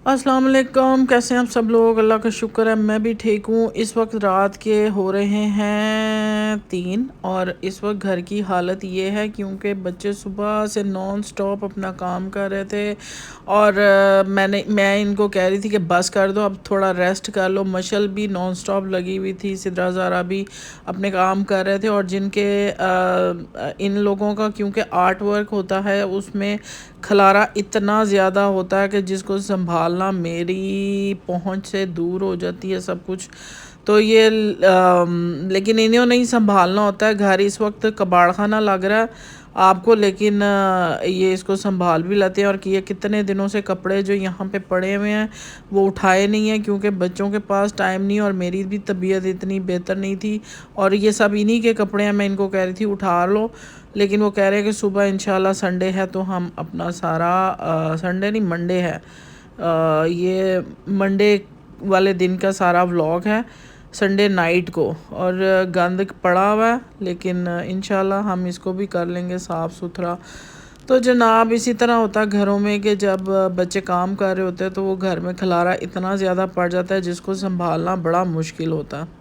अस्सलाम वालेकुम। कैसे हैं आप सब लोग? अल्लाह का शुक्र है मैं भी ठीक हूँ। इस वक्त रात के हो रहे हैं 3 और इस वक्त घर की हालत ये है क्योंकि बच्चे सुबह से नॉन स्टॉप अपना काम कर रहे थे और मैं इनको कह रही थी कि बस कर दो, अब थोड़ा रेस्ट कर लो। मशल भी नॉन स्टॉप लगी हुई थी, सिद्रा ज़ारा भी अपने काम कर रहे थे और जिनके इन लोगों का क्योंकि आर्ट वर्क होता है उसमें खलारा इतना ज़्यादा होता है कि जिसको संभालना मेरी पहुंच से दूर हो जाती है सब कुछ। तो ये लेकिन इन्हें नहीं संभालना होता है। घर इस वक्त कबाड़ खाना लग रहा है आपको, लेकिन ये इसको संभाल भी लेते हैं। और कि ये कितने दिनों से कपड़े जो यहाँ पे पड़े हुए हैं वो उठाए नहीं हैं क्योंकि बच्चों के पास टाइम नहीं और मेरी भी तबीयत इतनी बेहतर नहीं थी और ये सब इन्हीं के कपड़े हैं। मैं इनको कह रही थी उठा लो, लेकिन वो कह रहे हैं कि सुबह इंशाल्लाह संडे है तो हम अपना सारा संडे नहीं मंडे है, ये मंडे वाले दिन का सारा व्लॉग है संडे नाइट को। और गंद पड़ा हुआ है लेकिन इंशाल्लाह हम इसको भी कर लेंगे साफ़ सुथरा। तो जनाब इसी तरह होता है घरों में कि जब बच्चे काम कर रहे होते हैं तो वो घर में खलारा इतना ज़्यादा पड़ जाता है जिसको संभालना बड़ा मुश्किल होता है।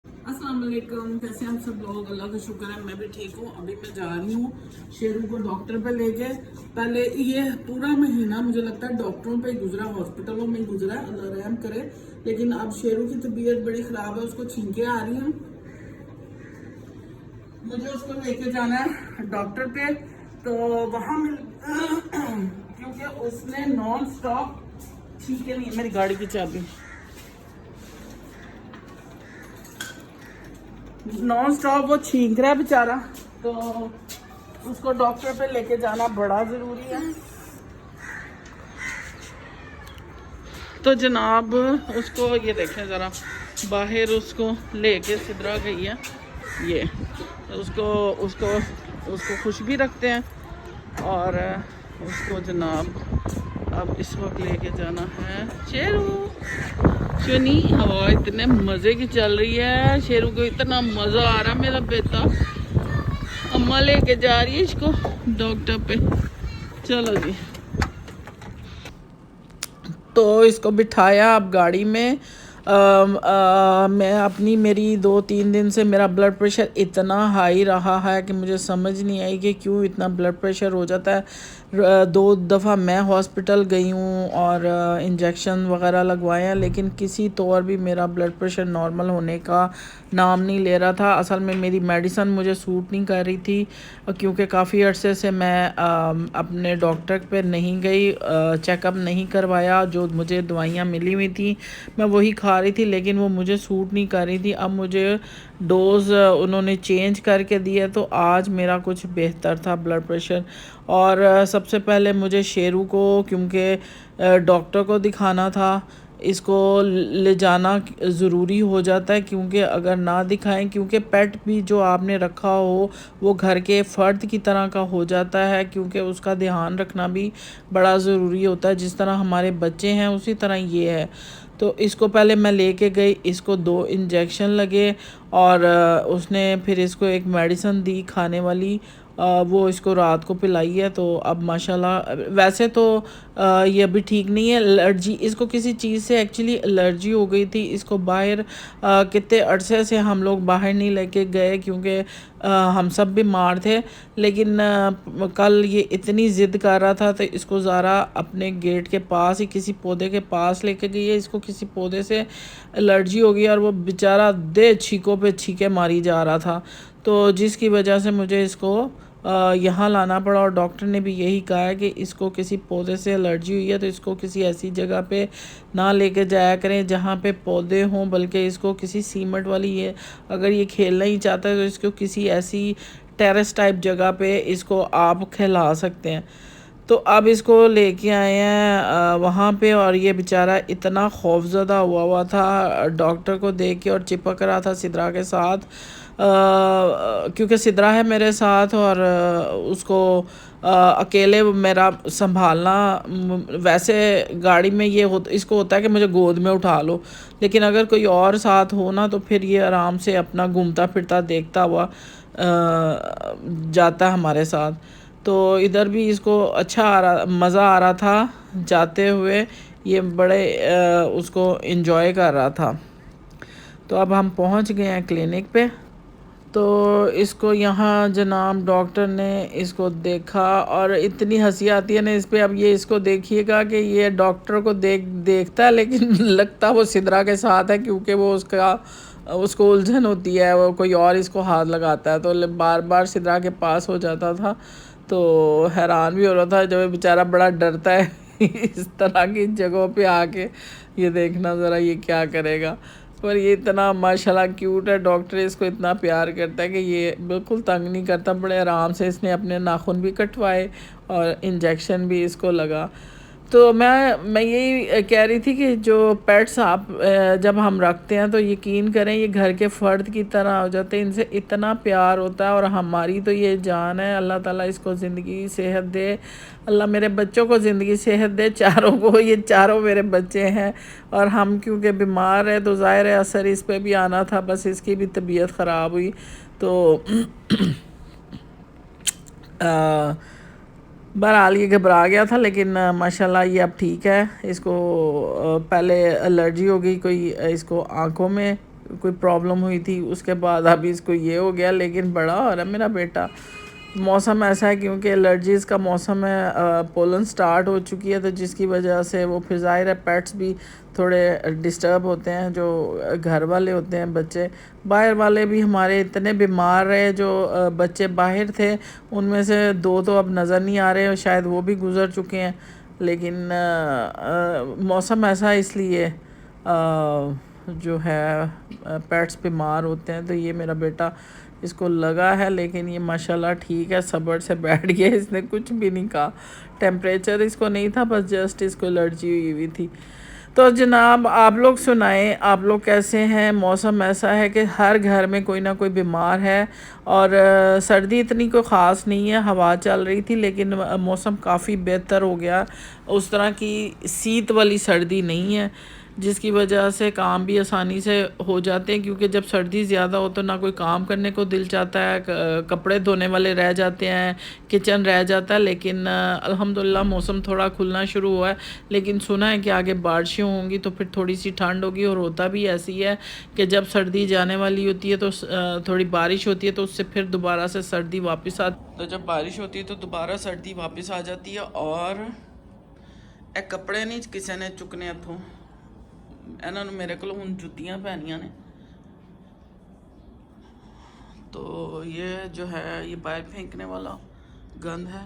अस्सलाम वालेकुम। कैसे हैं आप सब लोग? अल्लाह का शुक्र है मैं भी ठीक हूँ। अभी मैं जा रही हूँ शेरू को डॉक्टर पे लेके। पहले ये पूरा महीना मुझे लगता है डॉक्टरों पे गुजरा, हॉस्पिटलों में गुजरा, अल्लाह रहम करे। लेकिन अब शेरू की तबीयत बड़ी ख़राब है, उसको छींके आ रही हैं। मुझे उसको लेके जाना है डॉक्टर पे, तो वहाँ मिल क्योंकि उसने नॉन स्टॉप छींके नहीं। मेरी गाड़ी की चाबी नॉन स्टॉप वो छींक रहा है बेचारा, तो उसको डॉक्टर पे लेके जाना बड़ा ज़रूरी है। तो जनाब उसको ये देखें ज़रा, बाहर उसको लेके सिद्रा गई है ये, उसको उसको उसको खुश भी रखते हैं और उसको जनाब अब इस वक्त लेके जाना है। शेरू सुनी हवा इतने मज़े की चल रही है, शेरू को इतना मज़ा आ रहा है। मेरा बेटा अम्मा लेके जा रही है इसको डॉक्टर पे। चलो जी, तो इसको बिठाया अब गाड़ी में। मैं अपनी मेरी 2-3 दिन से मेरा ब्लड प्रेशर इतना हाई रहा है कि मुझे समझ नहीं आई कि क्यों इतना ब्लड प्रेशर हो जाता है। 2 दफ़ा मैं हॉस्पिटल गई हूँ और इंजेक्शन वगैरह लगवाए हैं, लेकिन किसी तौर भी मेरा ब्लड प्रेशर नॉर्मल होने का नाम नहीं ले रहा था। असल में मेरी मेडिसन मुझे सूट नहीं कर रही थी क्योंकि काफ़ी अरसे से मैं अपने डॉक्टर पे नहीं गई, चेकअप नहीं करवाया। जो मुझे दवाइयाँ मिली हुई थी मैं वही खा रही थी, लेकिन वो मुझे सूट नहीं कर रही थी। अब मुझे डोज़ उन्होंने चेंज करके दिया तो आज मेरा कुछ बेहतर था ब्लड प्रेशर। और सबसे पहले मुझे शेरू को क्योंकि डॉक्टर को दिखाना था, इसको ले जाना ज़रूरी हो जाता है क्योंकि अगर ना दिखाएं, क्योंकि पेट भी जो आपने रखा हो वो घर के फ़र्द की तरह का हो जाता है, क्योंकि उसका ध्यान रखना भी बड़ा ज़रूरी होता है। जिस तरह हमारे बच्चे हैं उसी तरह ये है। तो इसको पहले मैं लेके गई, इसको 2 इंजेक्शन लगे और उसने फिर इसको एक मेडिसिन दी खाने वाली, वो इसको रात को पिलाई है। तो अब माशाल्लाह वैसे तो ये अभी ठीक नहीं है। एलर्जी, इसको किसी चीज़ से एक्चुअली एलर्जी हो गई थी। इसको बाहर कितने अरसे से हम लोग बाहर नहीं लेके गए क्योंकि हम सब बीमार थे। लेकिन कल ये इतनी ज़िद कर रहा था तो इसको ज़रा अपने गेट के पास ही किसी पौधे के पास लेके गई है। इसको किसी पौधे से एलर्जी हो गई और वो बेचारा दे छीकों पे छीके मारी जा रहा था, तो जिसकी वजह से मुझे इसको यहाँ लाना पड़ा। और डॉक्टर ने भी यही कहा है कि इसको किसी पौधे से एलर्जी हुई है तो इसको किसी ऐसी जगह पे ना लेके जाया करें जहाँ पे पौधे हों, बल्कि इसको किसी सीमेंट वाली, ये अगर ये खेलना ही चाहता है तो इसको किसी ऐसी टेरेस टाइप जगह पे इसको आप खिला सकते हैं। तो अब इसको लेके आए हैं वहाँ पे और ये बेचारा इतना खौफज़दा हुआ हुआ था, डॉक्टर को देख के और चिपक रहा था सिद्रा के साथ, क्योंकि सिद्रा है मेरे साथ और उसको अकेले मेरा संभालना। वैसे गाड़ी में ये इसको होता है कि मुझे गोद में उठा लो, लेकिन अगर कोई और साथ हो ना तो फिर ये आराम से अपना घूमता फिरता देखता हुआ जाता है हमारे साथ। तो इधर भी इसको अच्छा आ रहा, मज़ा आ रहा था जाते हुए, ये बड़े उसको एंजॉय कर रहा था। तो अब हम पहुंच गए हैं क्लिनिक पे। तो इसको यहाँ जनाब डॉक्टर ने इसको देखा और इतनी हंसी आती है ना इस पे। अब ये इसको देखिएगा कि ये डॉक्टर को देखता है लेकिन लगता वो सिद्रा के साथ है, क्योंकि वो उसको उलझन होती है, वो कोई और इसको हाथ लगाता है तो बार बार सिद्रा के पास हो जाता था। तो हैरान भी हो रहा था जब बेचारा बड़ा डरता है इस तरह की जगहों पे आके। ये देखना ज़रा ये क्या करेगा। पर ये इतना माशाल्लाह क्यूट है, डॉक्टर इसको इतना प्यार करता है कि ये बिल्कुल तंग नहीं करता। बड़े आराम से इसने अपने नाखून भी कटवाए और इंजेक्शन भी इसको लगा। तो मैं यही कह रही थी कि जो पेट्स आप जब हम रखते हैं तो यकीन करें ये घर के फ़र्द की तरह हो जाते हैं, इनसे इतना प्यार होता है और हमारी तो ये जान है। अल्लाह ताला इसको ज़िंदगी सेहत दे, अल्लाह मेरे बच्चों को ज़िंदगी सेहत दे, चारों को। ये चारों मेरे बच्चे हैं और हम क्योंकि बीमार है तो ज़ाहिर है असर इस पर भी आना था, बस इसकी भी तबीयत ख़राब हुई तो बहरहाल ये घबरा गया था। लेकिन माशाल्लाह ये अब ठीक है। इसको पहले एलर्जी हो गई कोई, इसको आंखों में कोई प्रॉब्लम हुई थी, उसके बाद अभी इसको ये हो गया। लेकिन बड़ा हो रहा है मेरा बेटा। मौसम ऐसा है क्योंकि एलर्जीज़ का मौसम है, पोलन स्टार्ट हो चुकी है, तो जिसकी वजह से वो फिर ज़ाहिर है पेट्स भी थोड़े डिस्टर्ब होते हैं। जो घर वाले होते हैं बच्चे, बाहर वाले भी हमारे इतने बीमार रहे। जो बच्चे बाहर थे उनमें से 2 तो अब नज़र नहीं आ रहे, शायद वो भी गुज़र चुके हैं। लेकिन मौसम ऐसा है इसलिए जो है पेट्स बीमार होते हैं। तो ये मेरा बेटा इसको लगा है, लेकिन ये माशाल्लाह ठीक है, सब्र से बैठ गया, इसने कुछ भी नहीं कहा। टेम्परेचर इसको नहीं था, बस जस्ट इसको एलर्जी हुई थी। तो जनाब आप लोग सुनाएं, आप लोग कैसे हैं? मौसम ऐसा है कि हर घर में कोई ना कोई बीमार है और सर्दी इतनी कोई ख़ास नहीं है, हवा चल रही थी लेकिन मौसम काफ़ी बेहतर हो गया। उस तरह की शीत वाली सर्दी नहीं है, जिसकी वजह से काम भी आसानी से हो जाते हैं। क्योंकि जब सर्दी ज़्यादा हो तो ना कोई काम करने को दिल चाहता है, कपड़े धोने वाले रह जाते हैं, किचन रह जाता है। लेकिन अल्हम्दुलिल्लाह मौसम थोड़ा खुलना शुरू हुआ है। लेकिन सुना है कि आगे बारिशें होंगी तो फिर थोड़ी सी ठंड होगी। और होता भी ऐसी है कि जब सर्दी जाने वाली होती है तो थोड़ी बारिश होती है, तो उससे फिर दोबारा से सर्दी वापस तो जब बारिश होती है तो दोबारा सर्दी वापस आ जाती है। और कपड़े नहीं किसी ने चुकने इत्थों, इन्होंने मेरे को हुण जुत्तियां पहनियां ने। तो ये जो है ये बाहर फेंकने वाला गंद है।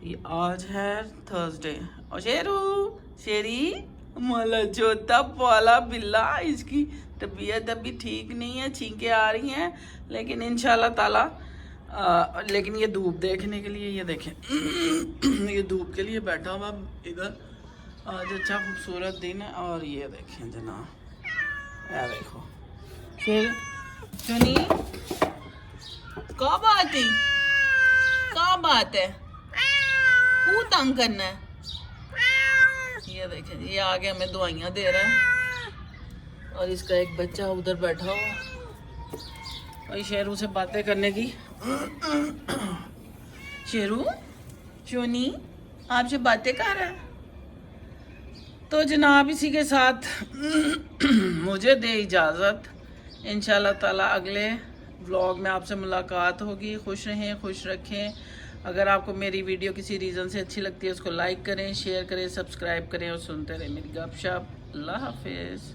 ये आज है थर्सडे। और शेरी मला जोता वाला बिल्ला, इसकी तबीयत अभी ठीक नहीं है, छींकें आ रही हैं, लेकिन इंशाल्लाह ताला लेकिन ये धूप देखने के लिए, ये देखें ये धूप के लिए बैठा हुआ इधर। आज अच्छा खूबसूरत दिन है। और ये देखें जनाब, यार देखो फिर सुनी क्या बात है, क्या बात है, खूब तंग करना है। ये देखें ये आगे हमें दवाइयाँ दे रहा है और इसका एक बच्चा उधर बैठा हुआ और शेरू से बातें करने की। शेरू चोनी आपसे बातें कर रहा है। तो जनाब इसी के साथ मुझे दे इजाज़त। इंशाल्लाह ताला अगले व्लॉग में आपसे मुलाकात होगी। खुश रहें, खुश रखें। अगर आपको मेरी वीडियो किसी रीज़न से अच्छी लगती है उसको लाइक करें, शेयर करें, सब्सक्राइब करें और सुनते रहें मेरी गपशप। अल्लाह हाफिज़।